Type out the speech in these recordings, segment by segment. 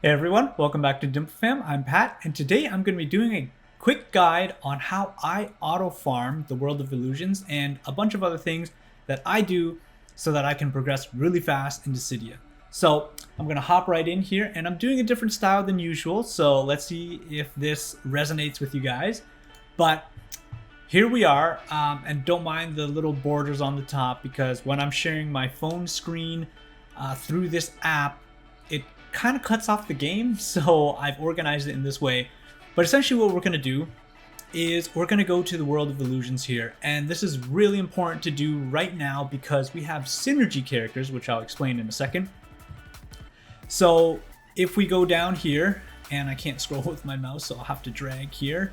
Hey everyone, welcome back to DFFOO. I'm Pat, and today I'm going to be doing a quick guide on how I auto farm the World of Illusions and a bunch of other things that I do so that I can progress really fast into Cydia. So I'm going to hop right in here, and I'm doing a different style than usual, so let's see if this resonates with you guys. But here we are, and don't mind the little borders on the top, because when I'm sharing my phone screen through this app, it kind of cuts off the game, so I've organized it in this way. But essentially what we're going to do is we're going to go to the World of Illusions here, and this is really important to do right now because we have synergy characters, which I'll explain in a second. So if we go down here, and I can't scroll with my mouse, so I'll have to drag here.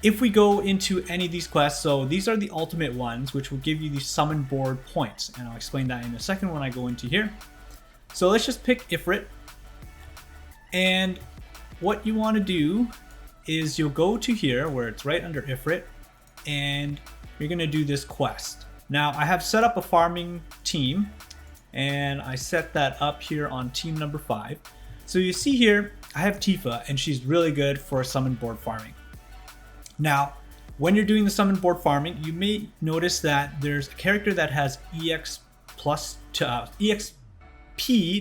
If we go into any of these quests, so these are the ultimate ones, which will give you the summon board points, and I'll explain that in a second when I go into here. So let's just pick Ifrit, and what you want to do is you'll go to here where it's right under Ifrit, and you're going to do this quest. Now I have set up a farming team, and I set that up here on team number 5. So you see here I have Tifa, and she's really good for summon board farming. Now when you're doing the summon board farming, you may notice that there's a character that has EXP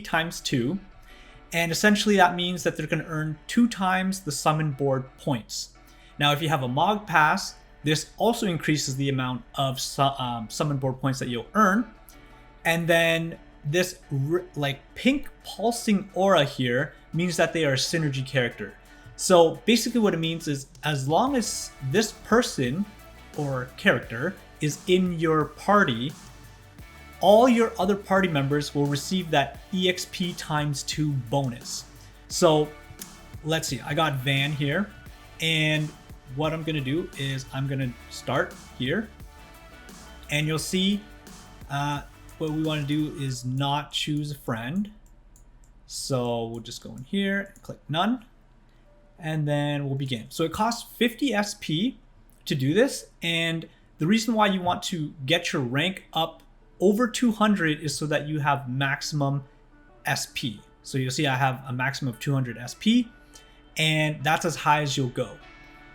times 2, and essentially that means that they're going to earn 2 times the summon board points. Now if you have a Mog Pass, this also increases the amount of summon board points that you'll earn. And then this like pink pulsing aura here means that they are a synergy character. So basically what it means is as long as this person or character is in your party, all your other party members will receive that EXP times 2 bonus. So let's see, I got Van here, and what I'm gonna do is I'm gonna start here, and you'll see what we want to do is not choose a friend. So we'll just go in here and click none, and then we'll begin. So it costs 50 SP to do this, and the reason why you want to get your rank up over 200 is so that you have maximum SP. So you'll see I have a maximum of 200 SP, and that's as high as you'll go.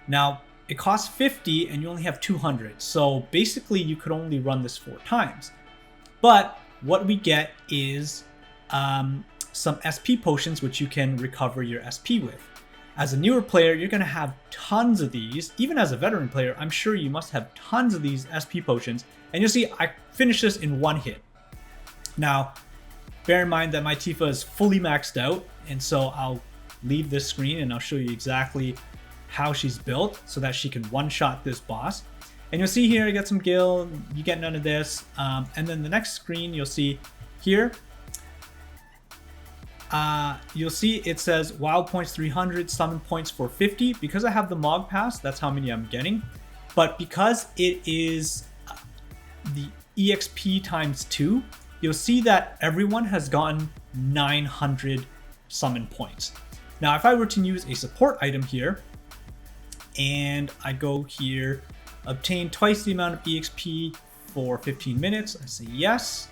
Now it costs 50 and you only have 200. So basically you could only run this 4 times. But what we get is some SP potions, which you can recover your SP with. As a newer player, you're going to have tons of these. Even as a veteran player, I'm sure you must have tons of these SP potions. And you'll see I finished this in 1 hit. Now, bear in mind that my Tifa is fully maxed out, and so I'll leave this screen and I'll show you exactly how she's built so that she can one-shot this boss. And you'll see here, you get some gil, you get none of this. And then the next screen, you'll see here, you'll see it says wild points 300, summon points 450. Because I have the Mog Pass, that's how many I'm getting. But because it is the EXP times 2, you'll see that everyone has gotten 900 summon points. Now if I were to use a support item here, and I go here, obtain twice the amount of EXP for 15 minutes, I say yes.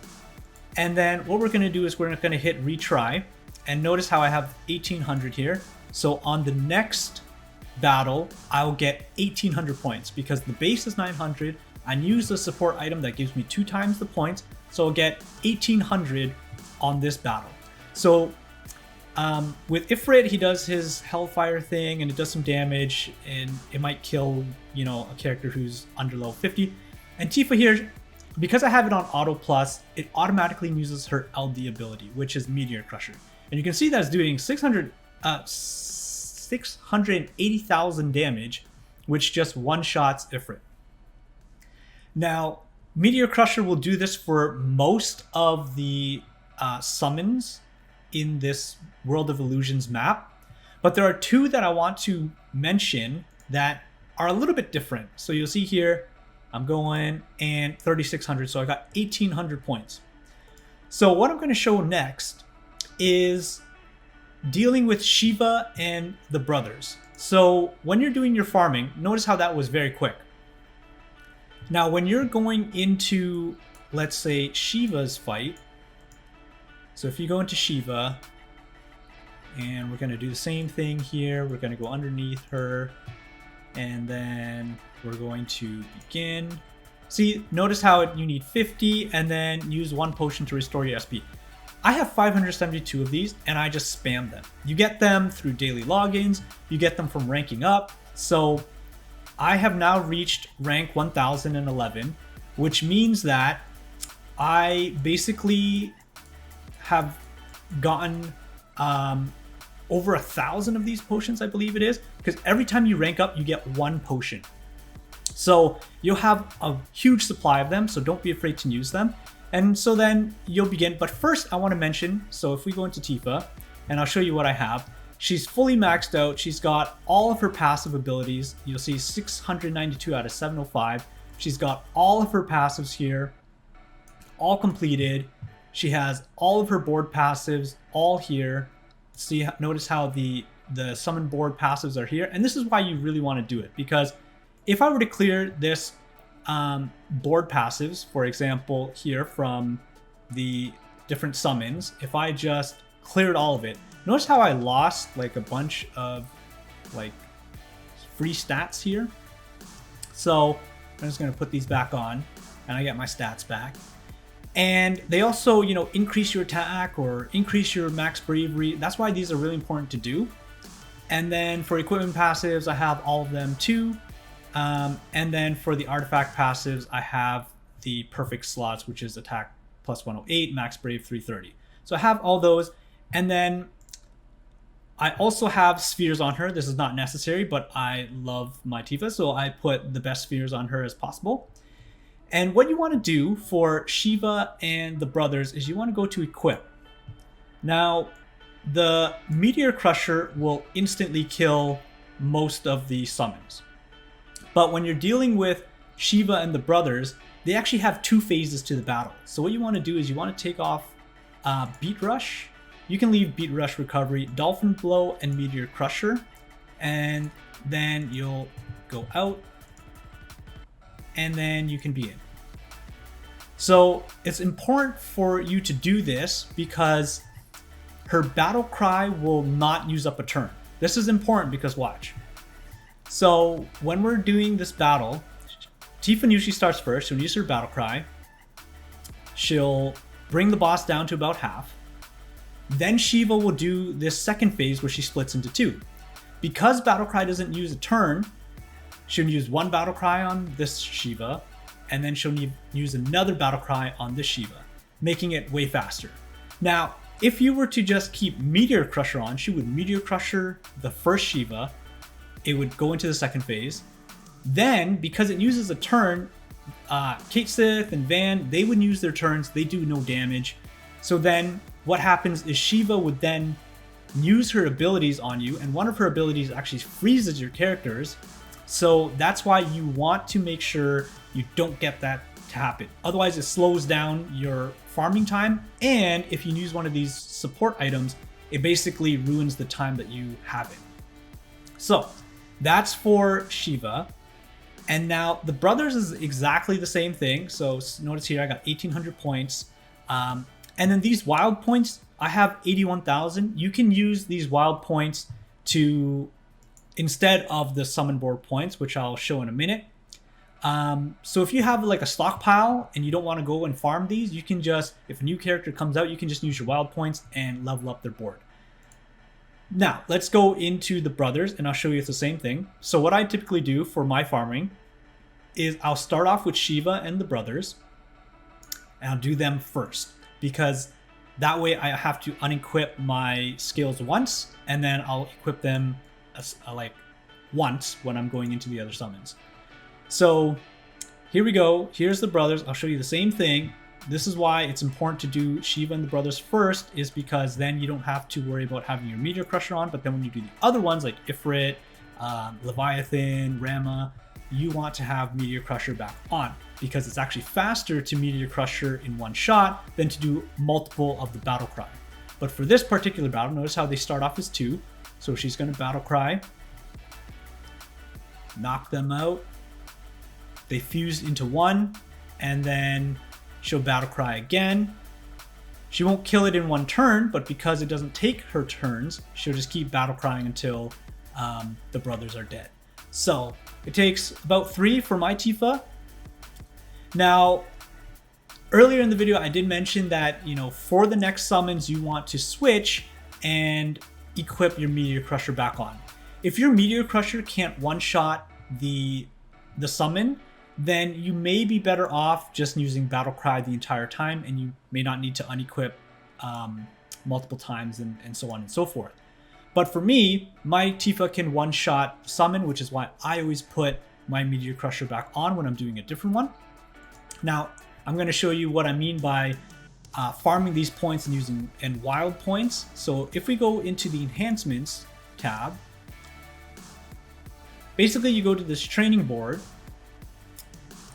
And then what we're going to do is we're going to hit retry, and notice how I have 1800 here. So on the next battle, I'll get 1800 points because the base is 900. I use the support item that gives me 2 times the points, so I'll get 1800 on this battle. So with Ifrit, he does his Hellfire thing, and it does some damage, and it might kill, you know, a character who's under level 50. And Tifa here, because I have it on Auto Plus, it automatically uses her LD ability, which is Meteor Crusher. And you can see that it's doing 680,000 damage, which just one-shots Ifrit. Now, Meteor Crusher will do this for most of the summons in this World of Illusions map, but there are 2 that I want to mention that are a little bit different. So you'll see here, I'm going and 3,600, so I got 1,800 points. So what I'm going to show next is dealing with Shiva and the brothers. So when you're doing your farming, notice how that was very quick. Now, when you're going into, let's say, Shiva's fight, so if you go into Shiva, And we're going to do the same thing here. We're going to go underneath her, and then we're going to begin. See, notice how you need 50 and then use 1 potion to restore your SP. I have 572 of these and I just spam them. You get them through daily logins, you get them from ranking up. So I have now reached rank 1011, which means that I basically have gotten over 1,000 of these potions, I believe it is, because every time you rank up, you get 1 potion. So you'll have a huge supply of them, so don't be afraid to use them. And so then you'll begin. But first I want to mention, so if we go into Tifa, and I'll show you what I have. She's fully maxed out. She's got all of her passive abilities. You'll see 692 out of 705. She's got all of her passives here, all completed. She has all of her board passives all here. See, notice how the summon board passives are here. And this is why you really want to do it, because if I were to clear this board passives, for example, here from the different summons, if I just cleared all of it, notice how I lost like a bunch of like free stats here. So I'm just going to put these back on and I get my stats back. And they also, you know, increase your attack or increase your max bravery. That's why these are really important to do. And then for equipment passives, I have all of them too. And then for the artifact passives, I have the perfect slots, which is attack plus 108, max brave 330. So I have all those. And then I also have spheres on her. This is not necessary, but I love my Tifa, so I put the best spheres on her as possible. And what you want to do for Shiva and the brothers is you want to go to equip. Now, the Meteor Crusher will instantly kill most of the summons. But when you're dealing with Shiva and the brothers, they actually have 2 phases to the battle. So what you want to do is you want to take off Beat Rush. You can leave Beat Rush Recovery, Dolphin Blow, and Meteor Crusher. And then you'll go out. And then you can be in. So it's important for you to do this because her battle cry will not use up a turn. This is important because watch. So when we're doing this battle, Tifa usually starts first. She'll use her battle cry. She'll bring the boss down to about half. Then Shiva will do this second phase where she splits into 2. Because battle cry doesn't use a turn, she'll use 1 battle cry on this Shiva, and then she'll use another battle cry on this Shiva, making it way faster. Now, if you were to just keep Meteor Crusher on, she would Meteor Crusher the first Shiva, it would go into the second phase. Then, because it uses a turn, Kate Sith and Van, they would use their turns, they do no damage. So then, what happens is Shiva would then use her abilities on you, and one of her abilities actually freezes your characters. So that's why you want to make sure you don't get that to happen. Otherwise, it slows down your farming time, and if you use one of these support items, it basically ruins the time that you have it. So that's for Shiva. And now the brothers is exactly the same thing. So notice here I got 1,800 points. And then these wild points, I have 81,000. You can use these wild points to, instead of the summon board points, which I'll show in a minute. So if you have like a stockpile and you don't want to go and farm these, you can just, if a new character comes out, you can just use your wild points and level up their board. Now, let's go into the brothers and I'll show you it's the same thing. So what I typically do for my farming is I'll start off with Shiva and the brothers and I'll do them first because that way I have to unequip my skills once and then I'll equip them like once when I'm going into the other summons. So here we go. Here's the brothers. I'll show you the same thing. This is why it's important to do Shiva and the brothers first, is because then you don't have to worry about having your Meteor Crusher on. But then when you do the other ones like Ifrit, Leviathan, Rama, you want to have Meteor Crusher back on because it's actually faster to Meteor Crusher in one shot than to do multiple of the battle cry. But for this particular battle, notice how they start off as 2. So she's going to battle cry, knock them out. They fuse into 1, and then she'll battle cry again, She won't kill it in one turn, but because it doesn't take her turns, she'll just keep battle crying until the brothers are dead. So it takes about 3 for my Tifa. Now, earlier in the video, I did mention that, for the next summons, you want to switch and equip your Meteor Crusher back on. If your Meteor Crusher can't one-shot the summon, then you may be better off just using Battle Cry the entire time, and you may not need to unequip multiple times and so on and so forth. But for me, my Tifa can one-shot summon, which is why I always put my Meteor Crusher back on when I'm doing a different one. Now, I'm going to show you what I mean by farming these points and using wild points. So if we go into the Enhancements tab, basically you go to this training board,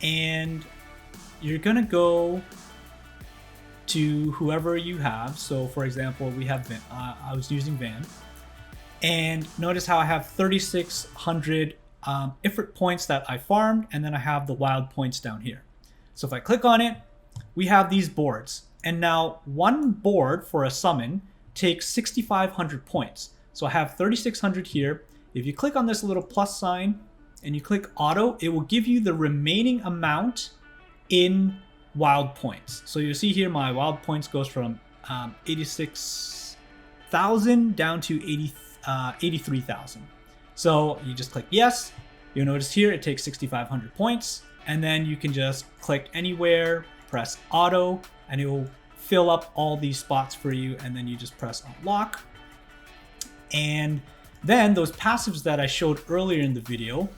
and you're going to go to whoever you have. So for example, we have Van. I was using Van. And notice how I have 3,600 Ifrit points that I farmed, and then I have the wild points down here. So if I click on it, we have these boards. And now one board for a summon takes 6,500 points. So I have 3,600 here. If you click on this little plus sign and you click auto, it will give you the remaining amount in wild points. So you'll see here my wild points goes from 86,000 down to 83,000. So you just click yes. You'll notice here it takes 6,500 points, and then you can just click anywhere, press auto, and it will fill up all these spots for you, and then you just press unlock. And then those passives that I showed earlier in the video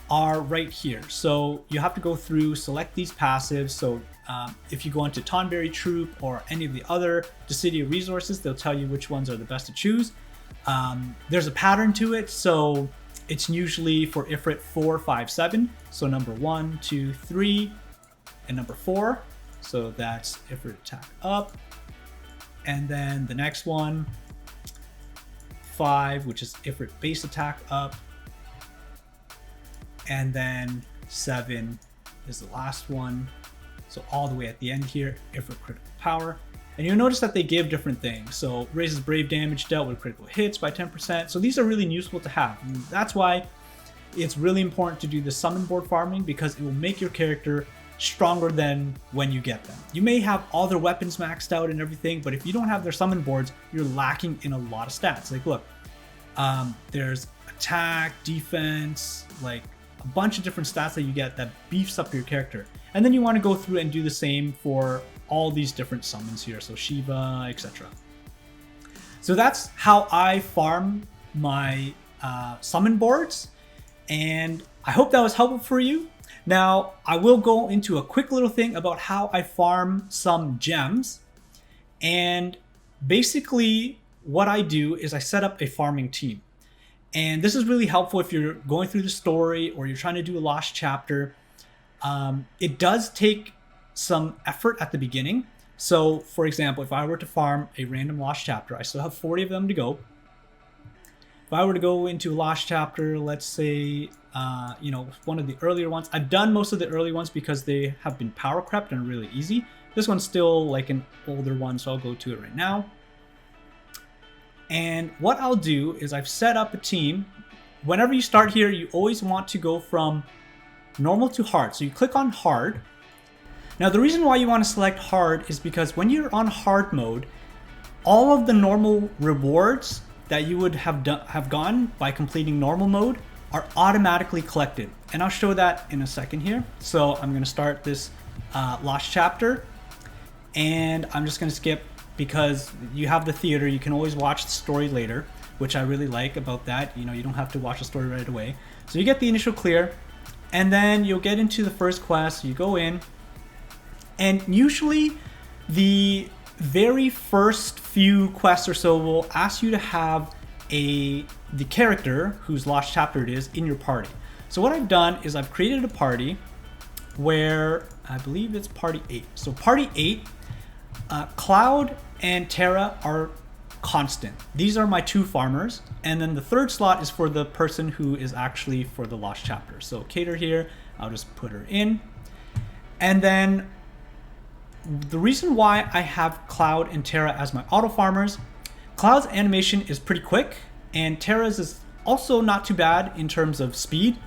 are right here. So you have to go through, select these passives. So if you go into Tonberry Troop or any of the other Dissidia resources, they'll tell you which ones are the best to choose. There's a pattern to it, so it's usually for Ifrit 4, 5, 7. So number 1, 2, 3, and number 4. So that's Ifrit attack up. And then the next one, 5, which is Ifrit base attack up. And then 7 is the last one. So all the way at the end here, Ifrit critical power. And you'll notice that they give different things. So raises brave damage dealt with critical hits by 10%. So these are really useful to have. And that's why it's really important to do the summon board farming, because it will make your character stronger than when you get them. You may have all their weapons maxed out and everything, but if you don't have their summon boards, you're lacking in a lot of stats. Like look, there's attack, defense, like a bunch of different stats that you get that beefs up your character. And then you want to go through and do the same for all these different summons here, so Shiva, etc. So that's how I farm my summon boards, and I hope that was helpful for you. Now, I will go into a quick little thing about how I farm some gems, and basically what I do is I set up a farming team. And this is really helpful if you're going through the story or you're trying to do a lost chapter. It does take some effort at the beginning. So for example, if I were to farm a random lost chapter, I still have 40 of them to go. If I were to go into a lost chapter, let's say, one of the earlier ones, I've done most of the early ones because they have been power crept and really easy. This one's still like an older one, so I'll go to it right now. And what I'll do is I've set up a team. Whenever you start here, you always want to go from normal to hard. So you click on hard. Now the reason why you want to select hard is because when you're on hard mode, all of the normal rewards that you would have gotten by completing normal mode are automatically collected. And I'll show that in a second here. So I'm going to start this lost chapter, and I'm just going to skip because you have the theater. You can always watch the story later, which I really like about that. You don't have to watch the story right away. So you get the initial clear, and then you'll get into the first quest. You go in, and usually the very first few quests or so will ask you to have the character whose lost chapter it is in your party. So what I've done is I've created a party where I believe it's party 8. So party 8, Cloud and Terra are constant. These are my 2 farmers, and then the third slot is for the person who is actually for the lost chapter. So Cater here, I'll just put her in, and then the reason why I have Cloud and Terra as my auto farmers, Cloud's animation is pretty quick, and Terra's is also not too bad in terms of speed.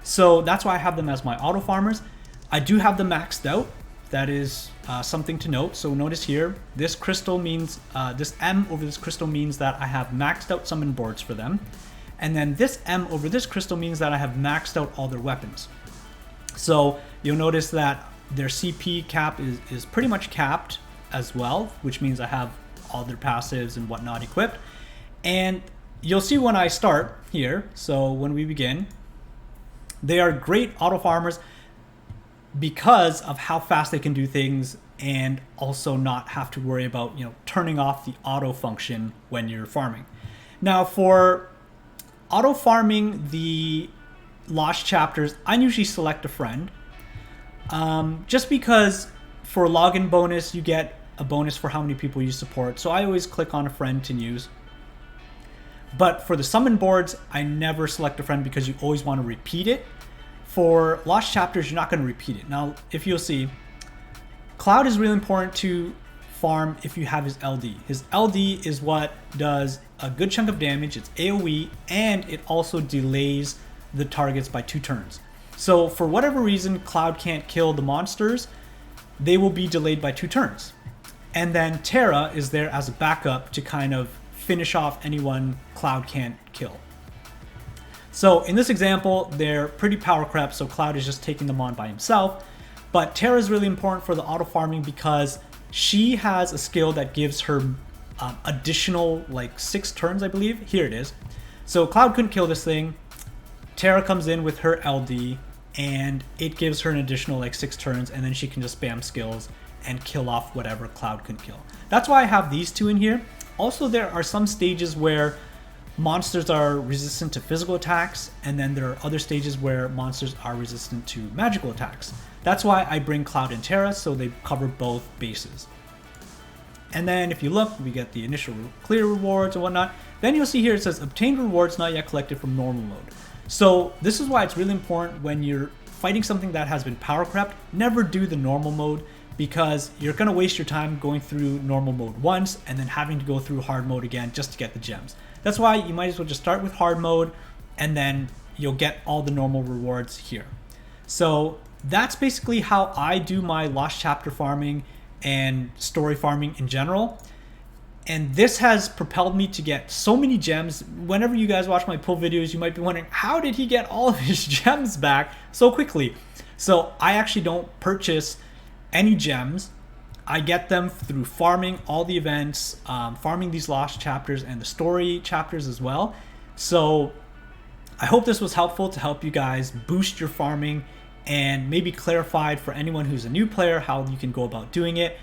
So that's why I have them as my auto farmers. I do have them maxed out. That is something to note. So notice here, this crystal means, this M over this crystal means that I have maxed out summon boards for them. And then this M over this crystal means that I have maxed out all their weapons. So you'll notice that their CP cap is pretty much capped as well, which means I have all their passives and whatnot equipped. And you'll see when I start here, so when we begin, they are great auto farmers because of how fast they can do things, and also not have to worry about, you know, turning off the auto function when you're farming. Now for auto farming the lost chapters, I usually select a friend, just because for login bonus you get a bonus for how many people you support, so I always click on a friend to use. But for the summon boards, I never select a friend because you always want to repeat it. For lost chapters, you're not going to repeat it. Now, if you'll see, Cloud is really important to farm if you have his LD. His LD is what does a good chunk of damage. It's AoE, and it also delays the targets by 2 turns. So for whatever reason Cloud can't kill the monsters, they will be delayed by 2 turns. And then Terra is there as a backup to kind of finish off anyone Cloud can't kill. So in this example, they're pretty power crept, so Cloud is just taking them on by himself. But Terra is really important for the auto farming because she has a skill that gives her additional like 6 turns, I believe. Here it is. So Cloud couldn't kill this thing. Terra comes in with her LD, and it gives her an additional like 6 turns, and then she can just spam skills and kill off whatever Cloud couldn't kill. That's why I have these 2 in here. Also, there are some stages where monsters are resistant to physical attacks, and then there are other stages where monsters are resistant to magical attacks. That's why I bring Cloud and Terra, so they cover both bases. And then if you look, we get the initial clear rewards and whatnot. Then you'll see here it says obtained rewards not yet collected from normal mode. So this is why it's really important when you're fighting something that has been power crept, never do the normal mode, because you're going to waste your time going through normal mode once and then having to go through hard mode again just to get the gems. That's why you might as well just start with hard mode, and then you'll get all the normal rewards here. So that's basically how I do my lost chapter farming and story farming in general. And this has propelled me to get so many gems. Whenever you guys watch my pull videos, you might be wondering, how did he get all of his gems back so quickly? So I actually don't purchase any gems. I get them through farming all the events, farming these lost chapters and the story chapters as well. So I hope this was helpful to help you guys boost your farming, and maybe clarified for anyone who's a new player how you can go about doing it.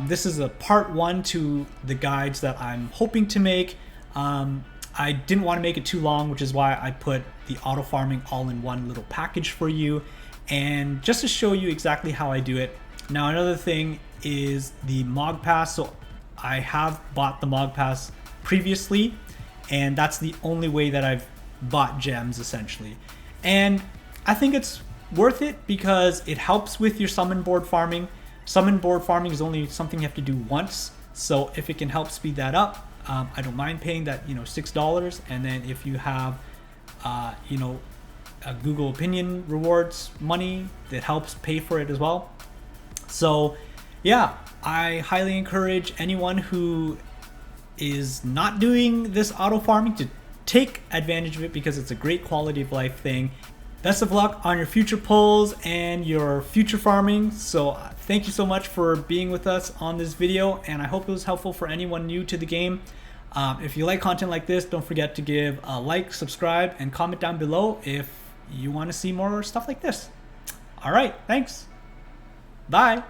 This is a part 1 to the guides that I'm hoping to make. I didn't want to make it too long, which is why I put the auto farming all in one little package for you, and just to show you exactly how I do it. Now another thing is the Mog Pass. So I have bought the Mog Pass previously, and that's the only way that I've bought gems essentially. And I think it's worth it because it helps with your summon board farming. Summon board farming is only something you have to do once, so if it can help speed that up, I don't mind paying that, $6. And then if you have a Google opinion rewards money, that helps pay for it as well. So yeah, I highly encourage anyone who is not doing this auto farming to take advantage of it, because it's a great quality of life thing. Best of luck on your future pulls and your future farming. So thank you so much for being with us on this video, and I hope it was helpful for anyone new to the game. If you like content like this, don't forget to give a like, subscribe, and comment down below if you want to see more stuff like this. All right, thanks. Bye.